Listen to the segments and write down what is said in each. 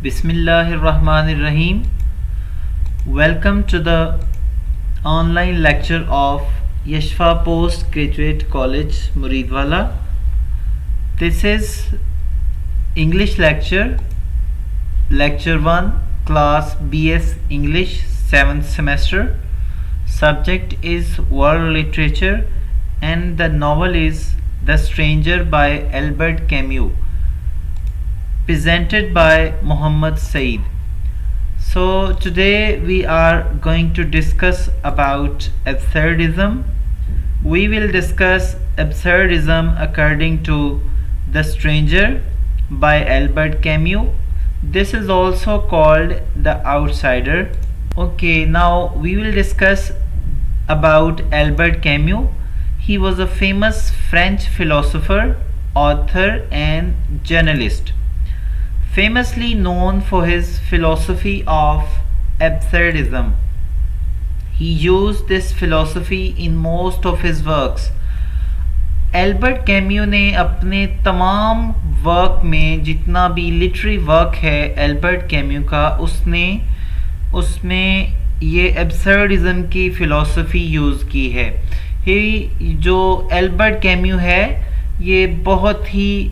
Bismillahirrahmanirrahim. Welcome to the online lecture of Yashfa Postgraduate College, Muridwala. This is English lecture, Lecture 1, Class BS English, 7th semester. Subject is World Literature and the novel is The Stranger by Albert Camus, presented by Muhammad Said. So today we are going to discuss about absurdism. We will discuss absurdism according to The Stranger by Albert Camus. This is also called The Outsider. Okay, now we will discuss about Albert Camus. He was a famous French philosopher, author and journalist, famously known for his philosophy of absurdism. He used this philosophy in most of his works. Albert cameo ने अपने तमाम work में, जितना भी literary work है Albert cameo का, उसमें ये एब्सर्डिज्म की फ़िलॉसफ़ी यूज़ की है. ही जो एल्बर्ट कैम्यू है ये बहुत ही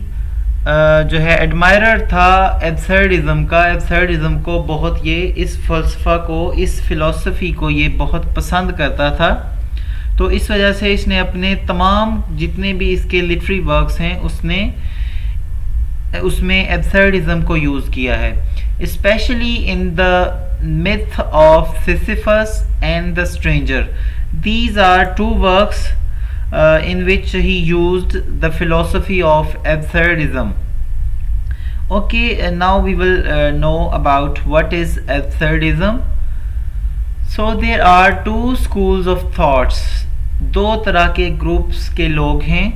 जो है एडमायरर था एब्सर्डिज्म का. एब्सर्डिज्म को बहुत, ये इस फ़लसफ़ा को, इस फ़िलॉसफ़ी को ये बहुत पसंद करता था. तो इस वजह से इसने अपने तमाम जितने भी इसके लिटरेरी वर्क्स हैं उसमें एब्सर्डिज्म को यूज़ किया है. Specially in the myth of Sisyphus and the stranger. These are two works in which he used the philosophy of absurdism. Okay, now we will know about what is absurdism. So there are two schools of thoughts. दो तरह के groups के लोग हैं.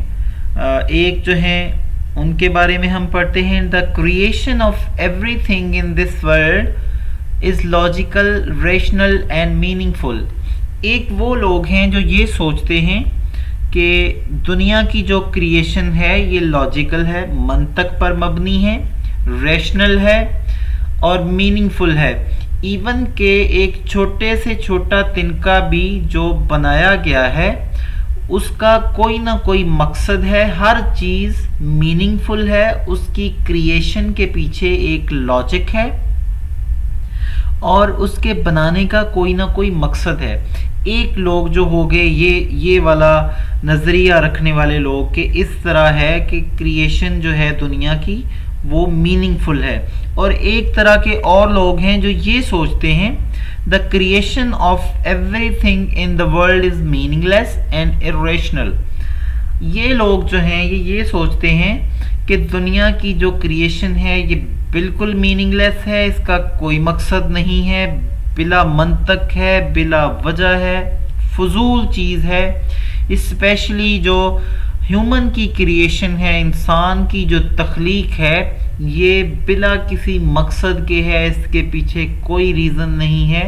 एक जो हैं उनके बारे में हम पढ़ते हैं, the creation of everything in this world is logical, rational and meaningful. एक वो लोग हैं जो ये सोचते हैं कि दुनिया की जो क्रिएशन है ये लॉजिकल है, मंतक पर मबनी है, रैशनल है और मीनिंगफुल है. इवन के एक छोटे से छोटा तिनका भी जो बनाया गया है उसका कोई ना कोई मकसद है. हर चीज़ मीनिंगफुल है, उसकी क्रिएशन के पीछे एक लॉजिक है और उसके बनाने का कोई ना कोई मकसद है. एक लोग जो हो गए ये वाला नज़रिया रखने वाले लोग कि इस तरह है कि क्रिएशन जो है दुनिया की वो मीनिंगफुल है. और एक तरह के और लोग हैं जो ये सोचते हैं the creation of everything in the world is meaningless and irrational. ये लोग जो हैं ये सोचते हैं कि दुनिया की जो क्रिएशन है ये बिल्कुल मीनिंगलेस है, इसका कोई मकसद नहीं है, बिला मंतक है, बिला वजह है, फजूल चीज़ है. स्पेशली जो ह्यूमन की क्रिएशन है, इंसान की जो तख्लीक है, ये बिला किसी मकसद के है, इसके पीछे कोई रीज़न नहीं है,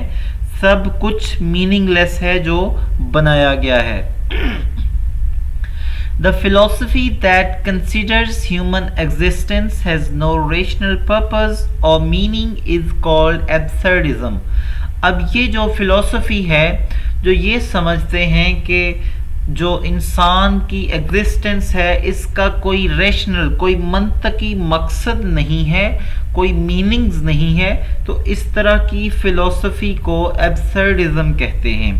सब कुछ मीनिंगलेस है जो बनाया गया है. The philosophy that considers human existence has no rational purpose or meaning is called absurdism. अब ये जो फिलॉसफी है जो ये समझते हैं कि जो इंसान की एग्जिस्टेंस है इसका कोई रैशनल, कोई मंतकी मकसद नहीं है, कोई मीनिंग्स नहीं है, तो इस तरह की फिलॉसफी को एब्सर्डिज्म कहते हैं.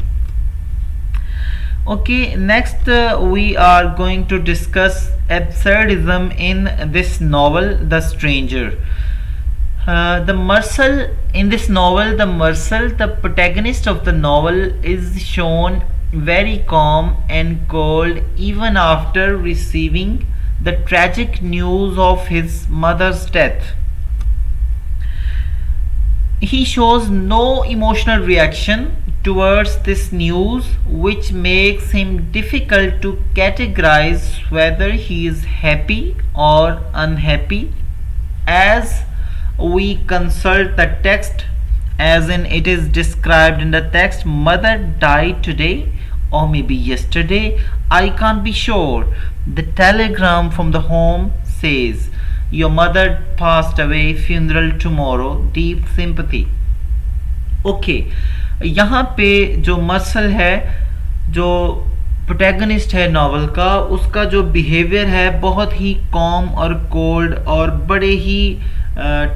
Okay, next we are going to discuss absurdism in this novel, The Stranger. In this novel, the protagonist of the novel, is shown very calm and cold even after receiving the tragic news of his mother's death. He shows no emotional reaction towards this news, which makes him difficult to categorize whether he is happy or unhappy. As we consult the text, as in it is described in the text, mother died today or maybe yesterday, I can't be sure. The telegram from the home says. Your mother passed away, funeral tomorrow, deep sympathy. Okay, यहाँ पे जो मर्सल है, जो protagonist है novel का, उसका जो behaviour है बहुत ही कॉम और कोल्ड और बड़े ही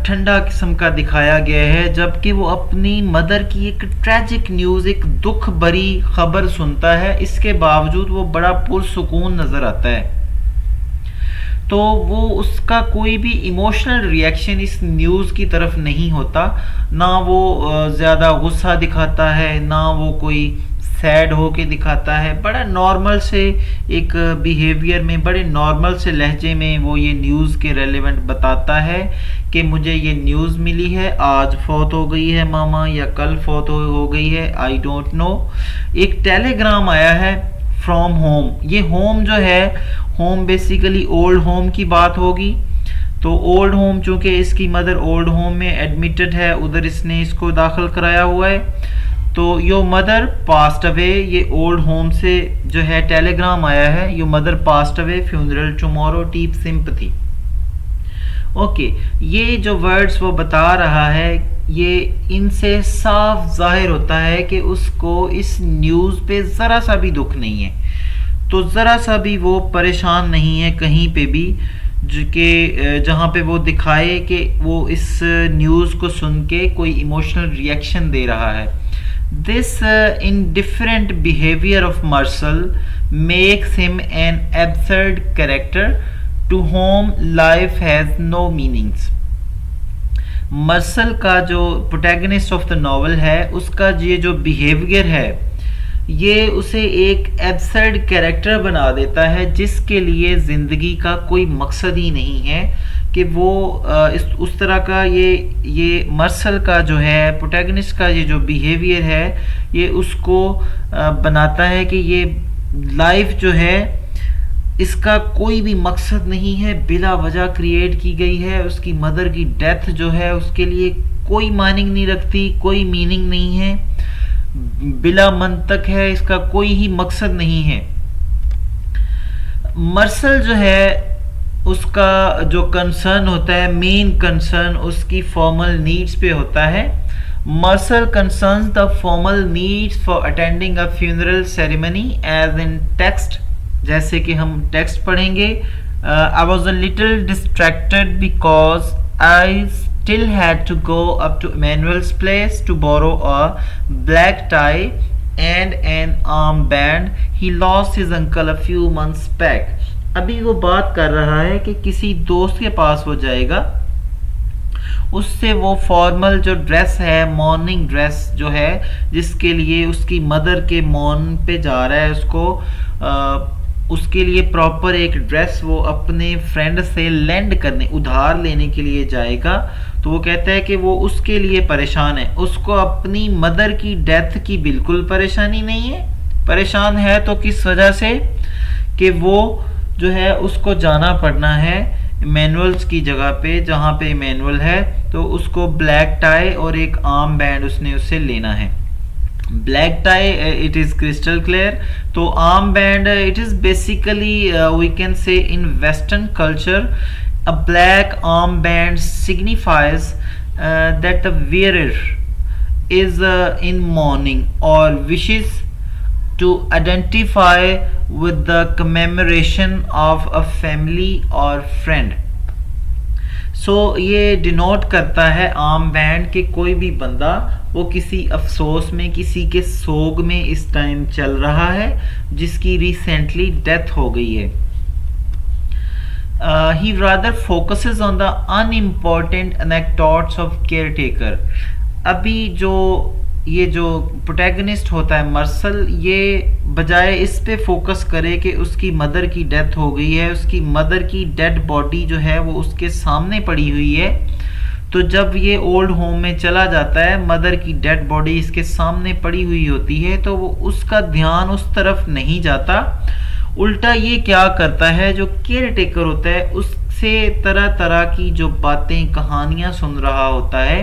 ठंडा किस्म का दिखाया गया है, जबकि वो अपनी मदर की एक ट्रैजिक न्यूज़, एक दुख भरी खबर सुनता है, इसके बावजूद वो बड़ा पुरसुकून नज़र आता है। तो वो उसका कोई भी इमोशनल रिएक्शन इस न्यूज़ की तरफ नहीं होता, ना वो ज़्यादा गुस्सा दिखाता है, ना वो कोई सैड होके दिखाता है। बड़ा नॉर्मल से एक बिहेवियर में, बड़े नॉर्मल से लहजे में वो ये न्यूज़ के रेलेवेंट बताता है कि मुझे ये न्यूज़ मिली है, आज फौत हो गई है मामा या कल फौत हो गई है, आई डोंट नो। एक टेलीग्राम आया है फ्रॉम होम। ये होम जो है, होम बेसिकली ओल्ड होम की बात होगी। तो ओल्ड होम, चूँकि इसकी मदर ओल्ड होम में एडमिटेड है, उधर इसने इसको दाखिल कराया हुआ है। तो योर मदर पास्ट अवे, ये ओल्ड होम से जो है टेलीग्राम आया है, your mother passed away, funeral tomorrow, deep sympathy. Okay, ये जो वर्ड्स वो बता रहा है, ये इनसे साफ जाहिर होता है कि उसको इस न्यूज़ पे ज़रा सा भी दुख नहीं है, तो ज़रा सा भी वो परेशान नहीं है कहीं पे भी, जहाँ पे वो दिखाए कि वो इस न्यूज़ को सुन के कोई इमोशनल रिएक्शन दे रहा है। This indifferent behavior of Marcel makes him an absurd character to whom life has no meanings. Marcel का जो प्रोटैगनिस्ट ऑफ द नॉवल है, उसका ये जो बिहेवियर है, ये उसे एक एब्सर्ड कैरेक्टर बना देता है, जिसके लिए ज़िंदगी का कोई मकसद ही नहीं है, कि वो उस तरह का ये मर्सल का जो है प्रोटैगनिस्ट का ये जो बिहेवियर है, ये उसको बनाता है कि ये लाइफ जो है इसका कोई भी मकसद नहीं है, बिला वजह क्रिएट की गई है। उसकी मदर की डेथ जो है उसके लिए कोई मीनिंग नहीं रखती, कोई मीनिंग नहीं है, बिला मंतक है, इसका कोई ही मकसद नहीं है। मर्सल जो है उसका जो कंसर्न होता है, मेन कंसर्न उसकी फॉर्मल नीड्स पे होता है। Meursault concerns the formal needs for attending a funeral ceremony as in text, जैसे कि हम टेक्स्ट पढ़ेंगे। I was a little distracted because I still had to go up to Emmanuel's place to borrow a black tie and an armband he lost his uncle a few months back. अभी वो बात कर रहा है कि किसी दोस्त के पास वो जाएगा, उससे वो फॉर्मल जो ड्रेस है, मॉर्निंग ड्रेस जो है, जिसके लिए उसकी मदर के मॉर्न पे जा रहा है, उसके लिए प्रॉपर एक ड्रेस वो अपने फ्रेंड से लेंड करने, उधार लेने के लिए जाएगा। तो वो कहता है कि वो उसके लिए परेशान है, उसको अपनी मदर की डेथ की बिल्कुल परेशानी नहीं है। परेशान है तो किस वजह से, कि वो जो है उसको जाना पड़ना है इमैनुअल्स की जगह पे, जहाँ पे इमैनुअल है, तो उसको ब्लैक टाई और एक आर्म बैंड उसने उससे लेना है। Black tie it is crystal clear, तो arm band it is basically we can say in western culture a black armband signifies that the wearer is in mourning or wishes to identify with the commemoration of a family or friend. So ये denote करता है arm band कि कोई भी बंदा वो किसी अफसोस में, किसी के सोग में इस टाइम चल रहा है, जिसकी रिसेंटली डेथ हो गई है। He rather focuses on the unimportant anecdotes of caretaker. अभी ये जो प्रोटैगनिस्ट होता है मर्सल, ये बजाय इस पे फोकस करे कि उसकी मदर की डेथ हो गई है, उसकी मदर की डेड बॉडी जो है वो उसके सामने पड़ी हुई है, तो जब ये ओल्ड होम में चला जाता है, मदर की डेड बॉडी इसके सामने पड़ी हुई होती है, तो वो उसका ध्यान उस तरफ नहीं जाता। उल्टा ये क्या करता है, जो केयर टेकर होता है उससे तरह तरह की जो बातें, कहानियां सुन रहा होता है,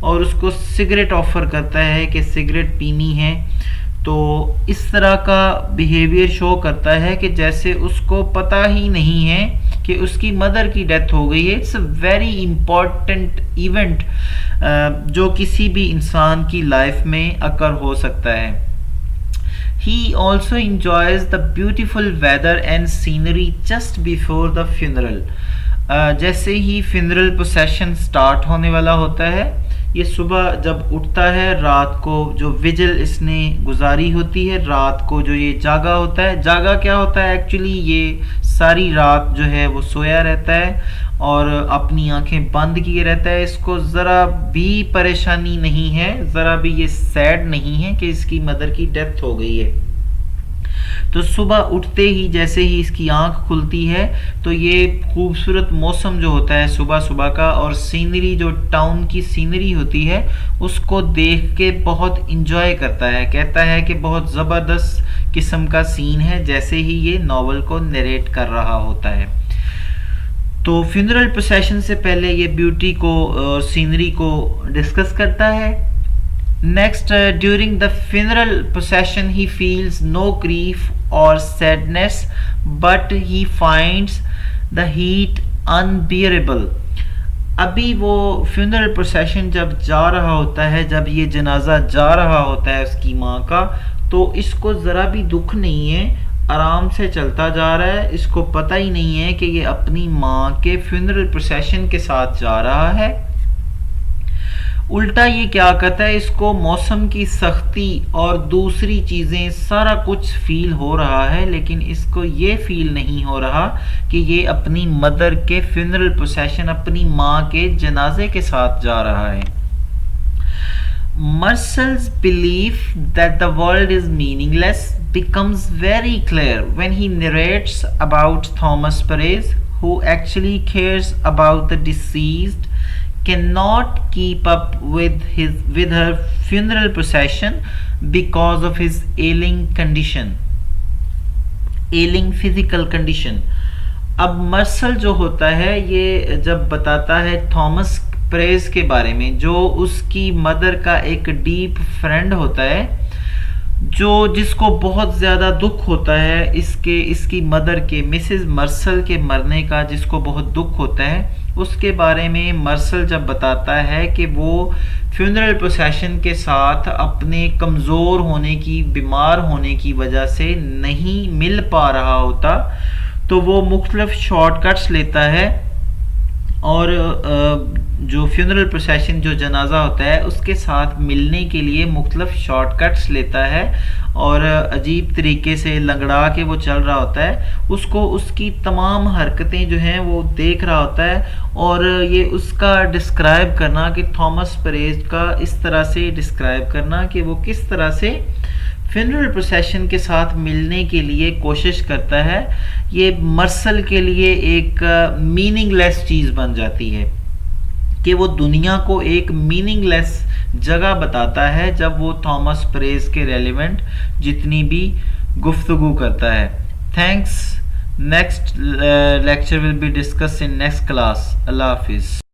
और उसको सिगरेट ऑफर करता है कि सिगरेट पीनी है। तो इस तरह का बिहेवियर शो करता है कि जैसे उसको पता ही नहीं है कि उसकी मदर की डेथ हो गई है। It's a very important event जो किसी भी इंसान की लाइफ में अकर हो सकता है। He also enjoys the beautiful weather and scenery just before the funeral. जैसे ही funeral procession स्टार्ट होने वाला होता है, ये सुबह जब उठता है, रात को जो विजिल इसने गुजारी होती है, रात को जो ये जागा होता है, जागा क्या होता है एक्चुअली, ये सारी रात जो है वो सोया रहता है और अपनी आंखें बंद किए रहता है। इसको ज़रा भी परेशानी नहीं है, ज़रा भी ये सैड नहीं है कि इसकी मदर की डेथ हो गई है। तो सुबह उठते ही जैसे ही इसकी आंख खुलती है तो ये खूबसूरत मौसम जो होता है सुबह सुबह का, और सीनरी जो टाउन की सीनरी होती है, उसको देख के बहुत इंजॉय करता है। कहता है कि बहुत ज़बरदस्त किस्म का सीन है, जैसे ही ये नावल को नरेट कर रहा होता है। तो फ्यूनरल प्रोसेशन से पहले ये ब्यूटी को और सीनरी को डिस्कस करता है। Next, during the funeral procession, he feels no grief or sadness, but he finds the heat unbearable. अभी वो फ्यूनरल प्रोसेशन जब जा रहा होता है, जब ये जनाजा जा रहा होता है उसकी माँ का, तो इसको ज़रा भी दुख नहीं है, आराम से चलता जा रहा है। इसको पता ही नहीं है कि ये अपनी माँ के फ्यूनरल प्रोसेशन के साथ जा रहा है। उल्टा ये क्या कहता है, इसको मौसम की सख्ती और दूसरी चीज़ें सारा कुछ फील हो रहा है, लेकिन इसको ये फील नहीं हो रहा कि ये अपनी मदर के फ्यूनरल प्रोसेशन, अपनी माँ के जनाजे के साथ जा रहा है। Marcel's belief that the world is meaningless becomes very clear when he narrates about Thomas Perez, who actually cares about the deceased, cannot keep up with her funeral procession because of his ailing physical condition. अब मर्सल जो होता है, ये जब बताता है Thomas press के बारे में, जो उसकी मदर का एक डीप फ्रेंड होता है, जिसको बहुत ज़्यादा दुख होता है इसकी मदर के, मिसेस मर्सल के मरने का, जिसको बहुत दुख होता है, उसके बारे में मर्सल जब बताता है कि वो फ्यूनरल प्रोसेशन के साथ अपने कमज़ोर होने की, बीमार होने की वजह से नहीं मिल पा रहा होता, तो वो मुख्तलिफ शॉर्टकट्स लेता है और जो फ्यूनरल प्रोसेशन, जो जनाजा होता है, उसके साथ मिलने के लिए मुख्तलिफ शॉर्टकट्स लेता है और अजीब तरीके से लंगड़ा के वो चल रहा होता है। उसको उसकी तमाम हरकतें जो हैं वो देख रहा होता है, और ये उसका डिस्क्राइब करना कि थॉमस परेज का इस तरह से डिस्क्राइब करना कि वो किस तरह से फ्यूनरल प्रोसेशन के साथ मिलने के लिए कोशिश करता है, ये मर्सल के लिए एक मीनिंगलेस चीज़ बन जाती है कि वो दुनिया को एक मीनिंगलेस जगह बताता है जब वो थॉमस परेज के रेलिवेंट जितनी भी गुफ्तगू करता है। Thanks. Next lecture will be discussed in next class. अल्लाह हाफिज़।